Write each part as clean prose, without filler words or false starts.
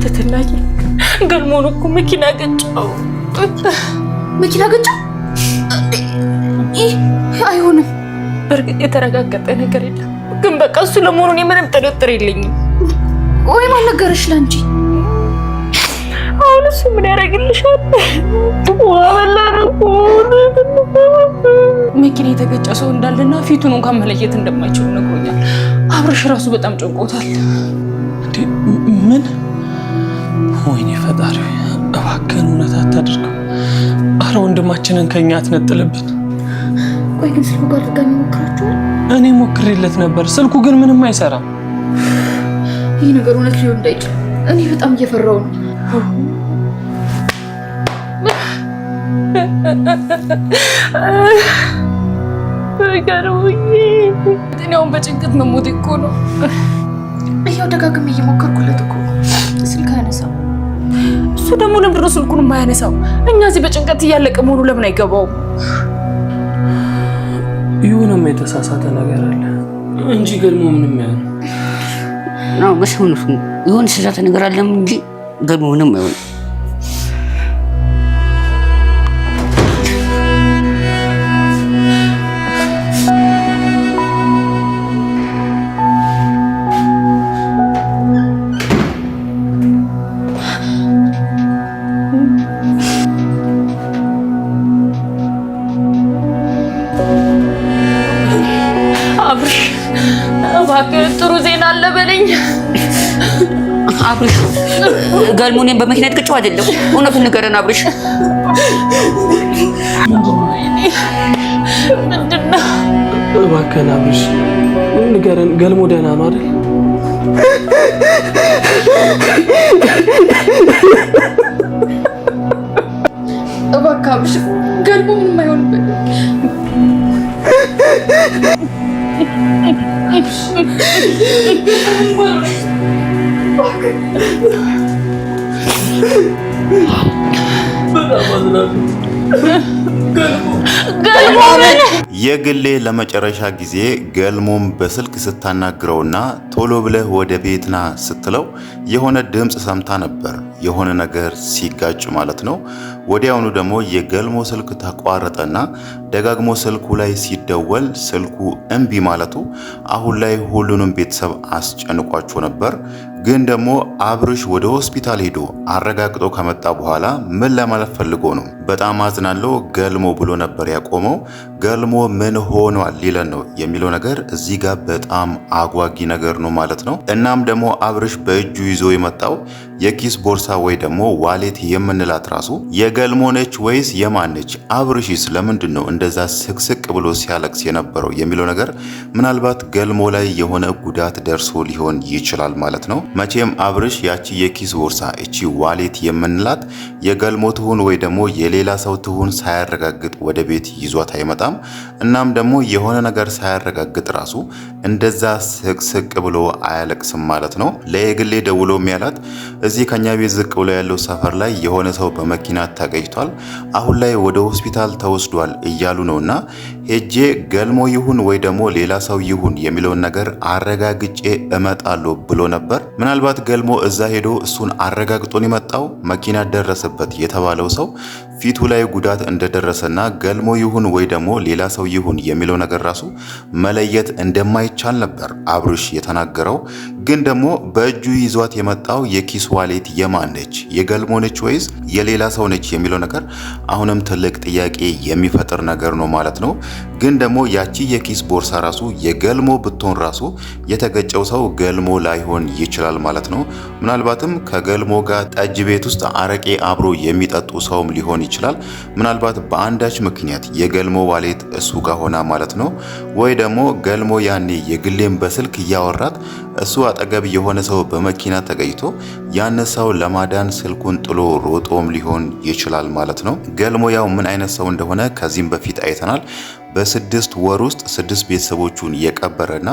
ተተናይ ገልሞን እኮ መኪና ገጫው። መኪና ገጫው? አይሆንም። በእርግጥ የተረጋገጠ ነገር የለም፣ ግን በቃ እሱ ለመሆኑን የምንም ጥርጥር የለኝም። ወይ ማን ነገረሽ ላንቺ? አሁን እሱ ምን ያደርግልሻል? መኪና የተገጨ ሰው እንዳለና ፊቱን እንኳን መለየት እንደማይችሉ ነግሮኛል። አብረሽ ራሱ በጣም ጨንቆታል። ምን? ወይኔ ፈጣሪ እባክህን እውነት አታድርገው። አረ ወንድማችንን ከኛ አትነጥልብን። ቆይ ግን ስልኩ ጋር ድጋሚ ሞክራችኋል? እኔ ሞክሬለት ነበር፣ ስልኩ ግን ምንም አይሰራም። ይህ ነገር እውነት ሊሆን እንዳይችል እኔ በጣም እየፈራው ነው። እኔውን በጭንቀት መሞት እኮ ነው። ይኸው ደጋግሜ እየሞከርኩለት እኮ ስልክ አያነሳው። እሱ ደግሞ ለምንድን ነው ስልኩን የማያነሳው? እኛ እዚህ በጭንቀት እያለቀ መሆኑ ለምን አይገባውም? ይሁንም የተሳሳተ ነገር አለ እንጂ ገልሞ ምንም ያህል ነው መስሙን ይሁን የተሳሳተ ነገር አለ እንጂ ገልሞ ምንም አይሆን። ጥሩ ዜና አለ በለኝ። አብርሽ ገልሞኔን በመኪና ትቀጨው አይደለም? እውነቱን ንገረን አብርሽ። ምንድን ነው? እባክህን አብርሽ ንገረን። ገልሞ ደህና ነው አይደል? እባክህ አብርሽ ገልሞ ምንም አይሆንበት። የግሌ ለመጨረሻ ጊዜ ገልሞም በስልክ ስታናግረውና ቶሎ ብለህ ወደ ቤት ና ስትለው የሆነ ድምፅ ሰምታ ነበር፣ የሆነ ነገር ሲጋጭ ማለት ነው። ወዲያውኑ ደግሞ የገልሞ ስልክ ተቋረጠና ደጋግሞ ስልኩ ላይ ሲደወል ስልኩ እምቢ ማለቱ አሁን ላይ ሁሉንም ቤተሰብ አስጨንቋቸው ነበር። ግን ደግሞ አብርሽ ወደ ሆስፒታል ሄዶ አረጋግጦ ከመጣ በኋላ ምን ለማለት ፈልጎ ነው? በጣም አዝናለሁ ገልሞ ብሎ ነበር ያቆመው። ገልሞ ምን ሆኗል ሊለን ነው የሚለው ነገር እዚህ ጋር በጣም አጓጊ ነገር ነው ማለት ነው። እናም ደግሞ አብርሽ በእጁ ይዞ የመጣው የኪስ ቦርሳ ወይ ደግሞ ዋሌት የምንላት ራሱ የገልሞ ነች ወይስ የማነች? አብርሽስ ለምንድን ነው እንደዛ ስቅስቅ ብሎ ሲያለቅስ የነበረው የሚለው ነገር ምናልባት ገልሞ ላይ የሆነ ጉዳት ደርሶ ሊሆን ይችላል ማለት ነው። መቼም አብርሽ ያቺ የኪስ ቦርሳ እቺ ዋሌት የምንላት የገልሞ ትሁን ወይ ደግሞ የሌላ ሰው ትሁን ሳያረጋግጥ ወደ ቤት ይዟት አይመጣም። እናም ደግሞ የሆነ ነገር ሳያረጋግጥ ራሱ እንደዛ ስቅስቅ ብሎ አያለቅስም ማለት ነው። ለየግሌ ደውሎ የሚያላት እዚህ ከኛ ቤት ዝቅ ብሎ ያለው ሰፈር ላይ የሆነ ሰው በመኪና ተገጭቷል፣ አሁን ላይ ወደ ሆስፒታል ተወስዷል እያሉ ነውና ሄጄ ገልሞ ይሁን ወይ ደግሞ ሌላ ሰው ይሁን የሚለውን ነገር አረጋግጬ እመጣለሁ ብሎ ነበር። ምናልባት ገልሞ እዛ ሄዶ እሱን አረጋግጦን የመጣው መኪና ደረሰበት የተባለው ሰው ፊቱ ላይ ጉዳት እንደደረሰና ገልሞ ይሁን ወይ ደግሞ ሌላ ሰው ይሁን የሚለው ነገር ራሱ መለየት እንደማይቻል ነበር አብርሽ የተናገረው። ግን ደግሞ በእጁ ይዟት የመጣው የኪስ ዋሌት የማን ነች? የገልሞ ነች ወይስ የሌላ ሰው ነች የሚለው ነገር አሁንም ትልቅ ጥያቄ የሚፈጥር ነገር ነው ማለት ነው። ግን ደግሞ ያቺ የኪስ ቦርሳ ራሱ የገልሞ ብትሆን ራሱ የተገጨው ሰው ገልሞ ላይሆን ይችላል ማለት ነው። ምናልባትም ከገልሞ ጋር ጠጅ ቤት ውስጥ አረቄ አብሮ የሚጠጡ ሰውም ሊሆን ይችላል። ምናልባት በአንዳች ምክንያት የገልሞ ዋሌት እሱ ጋር ሆና ማለት ነው። ወይ ደግሞ ገልሞ ያኔ የግሌም በስልክ እያወራት እሱ አጠገብ የሆነ ሰው በመኪና ተገጭቶ ያን ሰው ለማዳን ስልኩን ጥሎ ሮጦም ሊሆን ይችላል ማለት ነው። ገልሞ ያው ምን አይነት ሰው እንደሆነ ከዚህም በፊት አይተናል። በ6 ወር ውስጥ 6 ቤተሰቦቹን የቀበረና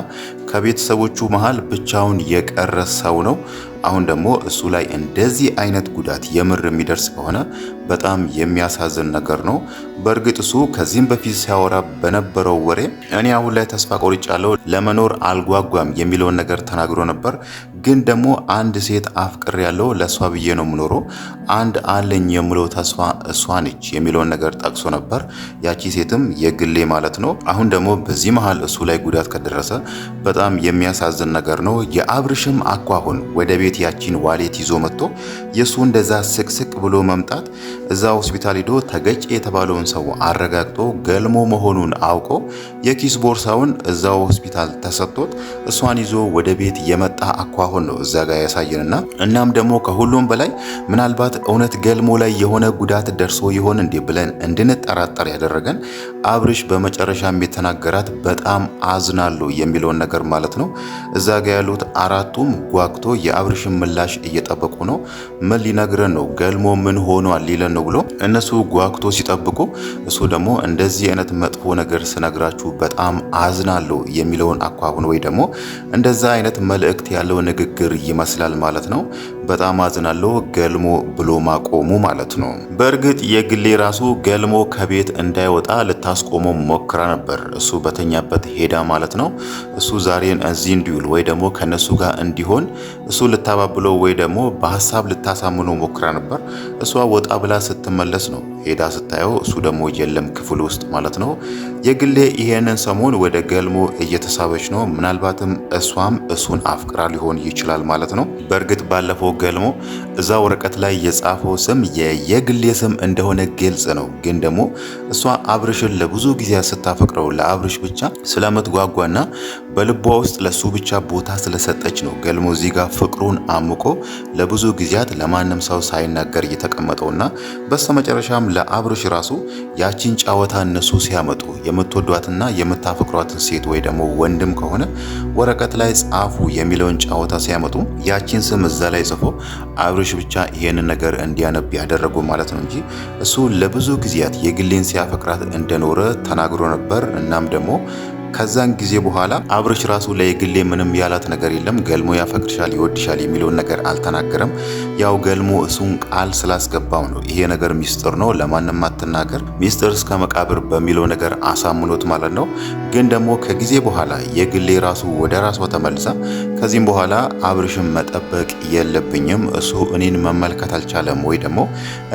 ከቤተሰቦቹ መሃል ብቻውን የቀረ ሰው ነው። አሁን ደግሞ እሱ ላይ እንደዚህ አይነት ጉዳት የምር የሚደርስ ከሆነ በጣም የሚያሳዝን ነገር ነው። በእርግጥ እሱ ከዚህም በፊት ሲያወራ በነበረው ወሬ እኔ አሁን ላይ ተስፋ ቆርጫለሁ፣ ለመኖር አልጓጓም የሚለውን ነገር ተናግሮ ነበር። ግን ደግሞ አንድ ሴት አፍቅር ያለው ለሷ ብዬ ነው የምኖረው፣ አንድ አለኝ የምለው ተስፋ እሷ ነች የሚለውን ነገር ጠቅሶ ነበር። ያቺ ሴትም የግሌ ማለት ነው። አሁን ደግሞ በዚህ መሃል እሱ ላይ ጉዳት ከደረሰ በጣም የሚያሳዝን ነገር ነው። የአብርሽም አኳሁን ወደ ቤት ያቺን ዋሌት ይዞ መጥቶ የሱ እንደዛ ስቅስቅ ብሎ መምጣት እዛ ሆስፒታል ሄዶ ተገጨ የተባለውን ሰው አረጋግጦ ገልሞ መሆኑን አውቆ የኪስ ቦርሳውን እዛው ሆስፒታል ተሰጥቶት እሷን ይዞ ወደ ቤት የመጣ አኳሁን ነው እዛ ጋር ያሳየንና እናም ደግሞ ከሁሉም በላይ ምናልባት እውነት ገልሞ ላይ የሆነ ጉዳት ደርሶ ይሆን እንዴ ብለን እንድንጠራጠር ያደረገን አብርሽ በመጨረሻም የተናገራት በጣም አዝናለሁ የሚለውን ነገር ማለት ነው። እዛ ጋር ያሉት አራቱም ጓግቶ የአብርሽን ምላሽ እየጠበቁ ነው። ምን ሊነግረን ነው? ገልሞ ምን ሆኗል ሊለን ነው ብሎ እነሱ ጓግቶ ሲጠብቁ እሱ ደግሞ እንደዚህ አይነት መጥፎ ነገር ስነግራችሁ በጣም አዝናለሁ የሚለውን አኳሁን ወይ ደግሞ እንደዛ አይነት መልእክት ያለው ንግግር ይመስላል ማለት ነው። በጣም አዝናለሁ ገልሞ ብሎ ማቆሙ ማለት ነው። በእርግጥ የግሌ ራሱ ገልሞ ከቤት እንዳይወጣ ልታስቆመው ሞክራ ነበር። እሱ በተኛበት ሄዳ ማለት ነው። እሱ ዛሬን እዚህ እንዲውል ወይ ደግሞ ከነሱ ጋር እንዲሆን እሱ ልታባብለው ወይ ደግሞ በሀሳብ ልታሳምነው ሞክራ ነበር። እሷ ወጣ ብላ ስትመለስ ነው ሄዳ ስታየው እሱ ደግሞ የለም ክፍል ውስጥ ማለት ነው። የግሌ ይሄንን ሰሞን ወደ ገልሞ እየተሳበች ነው። ምናልባትም እሷም እሱን አፍቅራ ሊሆን ይችላል ማለት ነው። በእርግጥ ባለፈው ገልሞ እዛ ወረቀት ላይ የጻፈው ስም የግሌ ስም እንደሆነ ግልጽ ነው። ግን ደግሞ እሷ አብርሽን ለብዙ ጊዜ ስታፈቅረው ለአብርሽ ብቻ ስለምትጓጓና በልቧ ውስጥ ለሱ ብቻ ቦታ ስለሰጠች ነው ገልሞ እዚህ ጋር ፍቅሩን አምቆ ለብዙ ጊዜያት ለማንም ሰው ሳይናገር እየተቀመጠውና በስተመጨረሻም ለአብርሽ ራሱ ያቺን ጫወታ እነሱ ሲያመጡ የምትወዷትና የምታፈቅሯትን ሴት ወይ ደግሞ ወንድም ከሆነ ወረቀት ላይ ጻፉ የሚለውን ጫወታ ሲያመጡ ያቺን ስም እዛ ላይ ጽፎ አብርሽ ብቻ ይሄንን ነገር እንዲያነብ ያደረጉ ማለት ነው እንጂ እሱ ለብዙ ጊዜያት የግሌን ሲያፈቅራት እንደኖረ ተናግሮ ነበር። እናም ደግሞ ከዛን ጊዜ በኋላ አብርሽ ራሱ ለየግሌ ምንም ያላት ነገር የለም። ገልሞ ያፈቅርሻል፣ ይወድሻል የሚለውን ነገር አልተናገረም። ያው ገልሞ እሱን ቃል ስላስገባው ነው። ይሄ ነገር ሚስጥር ነው፣ ለማንም አትናገር፣ ሚስጥር እስከ መቃብር በሚለው ነገር አሳምኖት ማለት ነው። ግን ደግሞ ከጊዜ በኋላ የግሌ ራሱ ወደ ራሷ ተመልሳ ከዚህም በኋላ አብርሽን መጠበቅ የለብኝም፣ እሱ እኔን መመልከት አልቻለም ወይ ደግሞ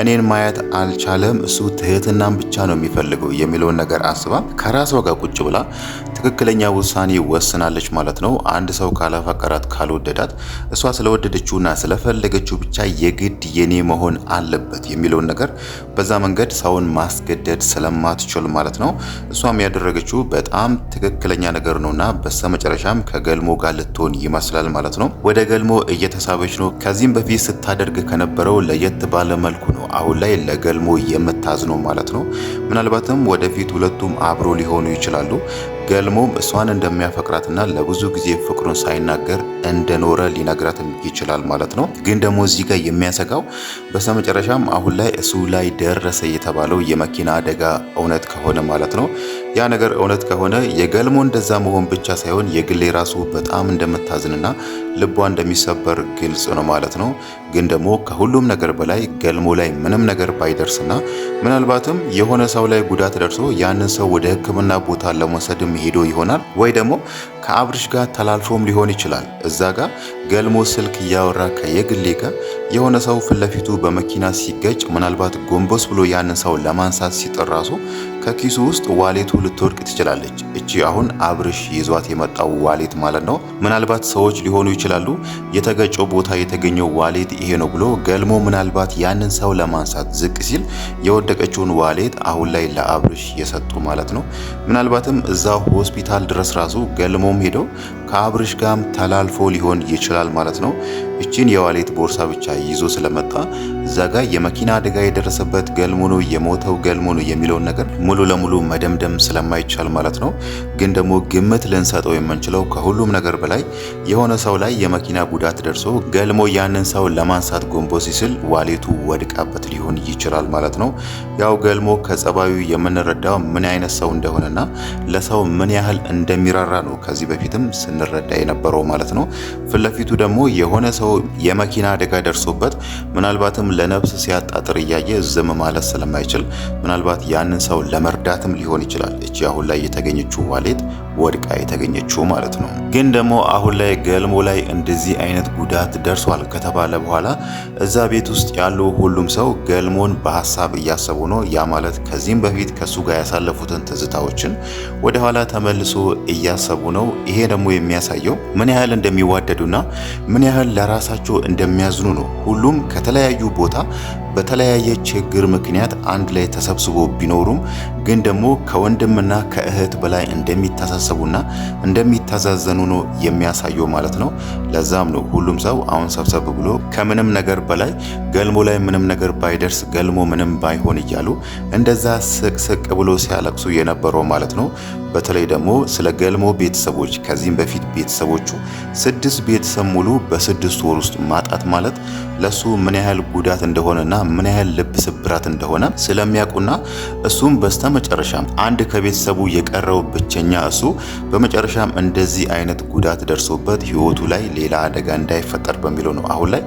እኔን ማየት አልቻለም፣ እሱ ትህትናን ብቻ ነው የሚፈልገው የሚለውን ነገር አስባ ከራሷ ጋር ቁጭ ብላ ትክክለኛ ውሳኔ ወስናለች ማለት ነው። አንድ ሰው ካላፈቀራት ካልወደዳት እሷ ስለወደደችውና ስለፈለገችው ብቻ የግድ የኔ መሆን አለበት የሚለውን ነገር በዛ መንገድ ሰውን ማስገደድ ስለማትችል ማለት ነው እሷም ያደረገችው በጣም ትክክለኛ ነገር ነውና በስተመጨረሻም ከገልሞ ጋር ልትሆን ይመስላል ማለት ነው። ወደ ገልሞ እየተሳበች ነው። ከዚህም በፊት ስታደርግ ከነበረው ለየት ባለ መልኩ ነው አሁን ላይ ለገልሞ የምታዝነው ማለት ነው። ምናልባትም ወደፊት ሁለቱም አብሮ ሊሆኑ ይችላሉ። ገልሞም እሷን እንደሚያፈቅራትና ለብዙ ጊዜ ፍቅሩን ሳይናገር እንደኖረ ሊነግራትም ይችላል ማለት ነው። ግን ደግሞ እዚህ ጋር የሚያሰጋው በስተመጨረሻም አሁን ላይ እሱ ላይ ደረሰ የተባለው የመኪና አደጋ እውነት ከሆነ ማለት ነው። ያ ነገር እውነት ከሆነ የገልሞ እንደዛ መሆን ብቻ ሳይሆን የግሌ ራሱ በጣም እንደምታዝንና ልቧ እንደሚሰበር ግልጽ ነው ማለት ነው። ግን ደግሞ ከሁሉም ነገር በላይ ገልሞ ላይ ምንም ነገር ባይደርስና ምናልባትም የሆነ ሰው ላይ ጉዳት ደርሶ ያንን ሰው ወደ ሕክምና ቦታ ለመውሰድም ሄዶ ይሆናል ወይ ደግሞ ከአብርሽ ጋር ተላልፎም ሊሆን ይችላል። እዛ ጋር ገልሞ ስልክ እያወራ ከየግሌ ጋር የሆነ ሰው ፊት ለፊቱ በመኪና ሲገጭ ምናልባት ጎንበስ ብሎ ያንን ሰው ለማንሳት ሲጥር ራሱ ከኪሱ ውስጥ ዋሌቱ ልትወድቅ ትችላለች። እቺ አሁን አብርሽ ይዟት የመጣው ዋሌት ማለት ነው። ምናልባት ሰዎች ሊሆኑ ይችላሉ የተገጨው ቦታ የተገኘው ዋሌት ይሄ ነው ብሎ ገልሞ ምናልባት ያንን ሰው ለማንሳት ዝቅ ሲል የወደቀችውን ዋሌት አሁን ላይ ለአብርሽ የሰጡ ማለት ነው። ምናልባትም እዛ ሆስፒታል ድረስ ራሱ ገልሞም ሄደው ከአብርሽ ጋርም ተላልፎ ሊሆን ይችላል ማለት ነው። እቺን የዋሌት ቦርሳ ብቻ ይዞ ስለመጣ እዛ ጋር የመኪና አደጋ የደረሰበት ገልሞ ነው የሞተው ገልሞ ነው የሚለውን ነገር ሙሉ ለሙሉ መደምደም ስለማይቻል ማለት ነው። ግን ደግሞ ግምት ልንሰጠው የምንችለው ከሁሉም ነገር በላይ የሆነ ሰው ላይ የመኪና ጉዳት ደርሶ ገልሞ ያንን ሰው ለማንሳት ጎንበስ ሲል ዋሌቱ ወድቃበት ሊሆን ይችላል ማለት ነው። ያው ገልሞ ከጸባዩ የምንረዳው ምን አይነት ሰው እንደሆነና ለሰው ምን ያህል እንደሚራራ ነው ከዚህ በፊትም ስንረዳ የነበረው ማለት ነው። ፊት ለፊቱ ደግሞ የሆነ ሰው የመኪና አደጋ ደርሶበት ምናልባትም ለነፍስ ሲያጣጥር እያየ ዝም ማለት ስለማይችል ምናልባት ያንን ሰው ለመርዳትም ሊሆን ይችላል እቺ አሁን ላይ የተገኘችው ዋሌት ወድቃ የተገኘችው ማለት ነው። ግን ደግሞ አሁን ላይ ገልሞ ላይ እንደዚህ አይነት ጉዳት ደርሷል ከተባለ በኋላ እዛ ቤት ውስጥ ያለው ሁሉም ሰው ገልሞን በሀሳብ እያሰቡ ነው። ያ ማለት ከዚህም በፊት ከሱ ጋር ያሳለፉትን ትዝታዎችን ወደ ኋላ ተመልሶ እያሰቡ ነው። ይሄ ደግሞ የሚያሳየው ምን ያህል እንደሚዋደዱና ምን ያህል ለራሳቸው እንደሚያዝኑ ነው። ሁሉም ከተለያዩ ቦታ በተለያየ ችግር ምክንያት አንድ ላይ ተሰብስቦ ቢኖሩም ግን ደግሞ ከወንድምና ከእህት በላይ እንደሚተሳሰቡና እንደሚተዛዘኑ ነው የሚያሳየው ማለት ነው። ለዛም ነው ሁሉም ሰው አሁን ሰብሰብ ብሎ ከምንም ነገር በላይ ገልሞ ላይ ምንም ነገር ባይደርስ ገልሞ ምንም ባይሆን እያሉ እንደዛ ስቅስቅ ብሎ ሲያለቅሱ የነበረው ማለት ነው። በተለይ ደግሞ ስለ ገልሞ ቤተሰቦች ከዚህም በፊት ቤተሰቦቹ 6 ቤተሰብ ሙሉ በ6 ወር ውስጥ ማጣት ማለት ለሱ ምን ያህል ጉዳት እንደሆነና ምን ያህል ልብ ስብራት እንደሆነ ስለሚያውቁና እሱም በስተመጨረሻም አንድ ከቤተሰቡ የቀረው ብቸኛ እሱ በመጨረሻም እንደዚህ አይነት ጉዳት ደርሶበት ህይወቱ ላይ ሌላ አደጋ እንዳይፈጠር በሚለው ነው አሁን ላይ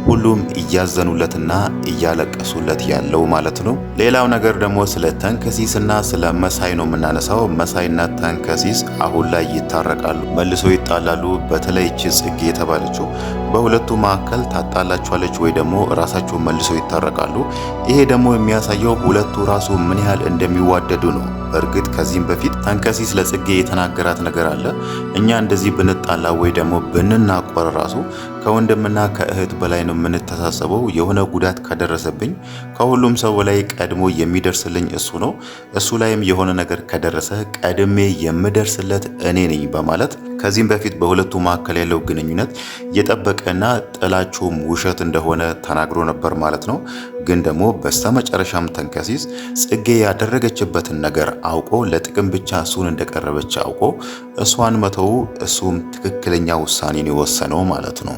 ሁሉም እያዘኑለትና እያለቀሱለት ያለው ማለት ነው። ሌላው ነገር ደግሞ ስለ ተንከሲስና ስለ መሳይ ነው የምናነሳው። መሳይና ተንከሲስ አሁን ላይ ይታረቃሉ፣ መልሶ ይጣላሉ። በተለይ እቺ ጽጌ የተባለችው በሁለቱ መካከል ታጣላቸዋለች ወይ ደግሞ ራሳቸው መልሶ ይታረቃሉ። ይሄ ደግሞ የሚያሳየው ሁለቱ ራሱ ምን ያህል እንደሚዋደዱ ነው። በእርግጥ ከዚህም በፊት ተንከሲስ ለጽጌ የተናገራት ነገር አለ። እኛ እንደዚህ ብንጣላ ወይ ደግሞ ብንናቆር ራሱ ከወንድምና ከእህት በላይ ነው የምንተሳሰበው። የሆነ ጉዳት ከደረሰብኝ ከሁሉም ሰው በላይ ቀድሞ የሚደርስልኝ እሱ ነው። እሱ ላይም የሆነ ነገር ከደረሰ ቀድሜ የምደርስለት እኔ ነኝ በማለት ከዚህም በፊት በሁለቱ መካከል ያለው ግንኙነት የጠበቀና ጥላቸውም ውሸት እንደሆነ ተናግሮ ነበር ማለት ነው። ግን ደግሞ በስተመጨረሻም ተንከሲስ ጽጌ ያደረገችበትን ነገር አውቆ ለጥቅም ብቻ እሱን እንደቀረበች አውቆ እሷን መተው እሱም ትክክለኛ ውሳኔን የወሰነው ማለት ነው።